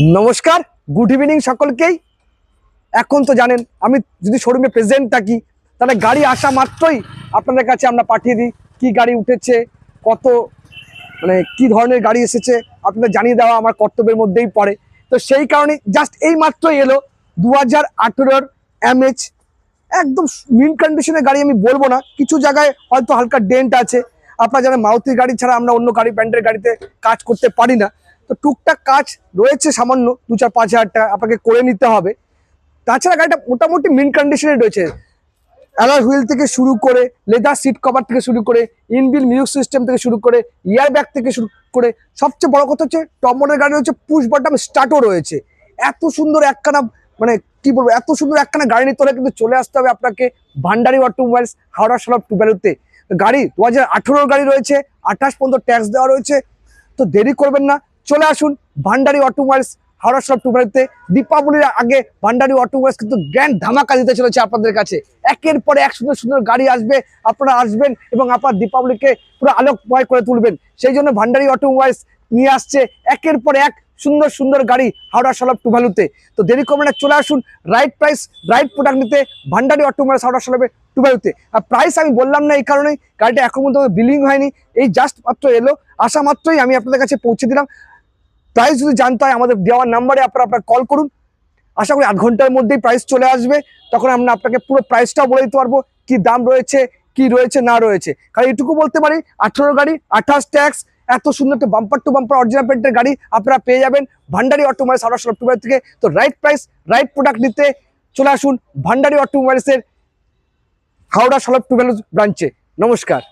নমস্কার, good evening সকলকেই। এখন তো জানেন আমি যদি শোরুমে প্রেজেন্ট থাকি তাহলে গাড়ি আসা মাত্রই আপনাদের কাছে আমরা পাঠিয়ে দিই কি গাড়ি উঠেছে, কত মানে কি ধরনের গাড়ি এসেছে আপনাদের জানিয়ে দেওয়া আমার কর্তব্যের মধ্যেই পড়ে। তো সেই কারণে জাস্ট এই মাত্রই এলো 2018-র MH, একদম মিন্ট কন্ডিশনের গাড়ি। আমি বলবো না, কিছু জায়গায় হয়তো হালকা ডেন্ট আছে। আপনারা জানেন মারুতির গাড়ি ছাড়া আমরা অন্য গাড়ি ব্র্যান্ডের গাড়িতে কাজ করতে পারি না। তো টুকটাক কাজ রয়েছে, সামান্য 2-4-5 হাজার টাকা আপনাকে করে নিতে হবে। তাছাড়া গাড়িটা মোটামুটি মিন্ট কন্ডিশনে রয়েছে। অ্যালয় হুইল থেকে শুরু করে, লেদার সিট কভার থেকে শুরু করে, ইনবিল্ট মিউজিক সিস্টেম থেকে শুরু করে, ইয়ার ব্যাগ থেকে শুরু করে, সবচেয়ে বড় কথা হচ্ছে টপ মডেল গাড়ি রয়েছে, পুশ বাটন স্টার্টও রয়েছে। এত সুন্দর একখানা মানে কি বলবো, এত সুন্দর একখানা গাড়ি নিতে হলে কিন্তু চলে আসতে হবে আপনাকে ভান্ডারি অটোমোবাইলস, হাওড়া সড়ক টুবেলুতে। গাড়ি 2018-র গাড়ি রয়েছে, 28 পর্যন্ত ট্যাক্স দেওয়া রয়েছে। তো দেরি করবেন না, চলে আসুন ভান্ডারি অটোমোবাইলস, হাওড়া সড়ক টুবেলুতে। দীপাবলির আগে ভান্ডারি অটোমোবাইলস কিন্তু গ্র্যান্ড ধামাকা দিতে চলেছে আপনাদের কাছে। একের পর এক সুন্দর সুন্দর গাড়ি আসবে, আপনারা আসবেন এবং আপনার দীপাবলিকে পুরো আলোকময় করে তুলবেন। সেই জন্য ভান্ডারি অটোমোবাইলস নিয়ে আসছে একের পর এক সুন্দর সুন্দর গাড়ি হাওড়া সড়ক টুবেলুতে। তো দেরি করবেন না, চলে আসুন রাইট প্রাইস রাইট প্রোডাক্ট নিতে ভান্ডারি অটোমোবাইলস, হাওড়া সড়ক টুবেলুতে। আর প্রাইস আমি বললাম না এই কারণেই, গাড়িটা এখন পর্যন্ত বিলিং হয়নি, এই জাস্ট মাত্র এলো, আসা মাত্রই আমি আপনাদের কাছে পৌঁছে দিলাম। প্রাইস যদি জানতে হয় আমাদের দেওয়ার নাম্বারে আপনারা কল করুন। আশা করি 8 ঘন্টার মধ্যেই প্রাইস চলে আসবে, তখন আমরা আপনাকে পুরো প্রাইসটাও বলে দিতে পারবো কি দাম রয়েছে, কি রয়েছে না রয়েছে। কারণ এটুকু বলতে পারি 18 গাড়ি 28 ট্যাক্স, এত সুন্দর একটা বাম্পার টু বাম্পার অরিজিনাল পেন্টের গাড়ি আপনারা পেয়ে যাবেন ভান্ডারি অটোমোবাইলস, হাওড়া সড়ক টুবেল থেকে। তো রাইট প্রাইস রাইট প্রোডাক্ট নিতে চলে আসুন ভান্ডারি অটোমোবাইলসের হাওড়া সড়ক টুবেল ব্রাঞ্চে। নমস্কার।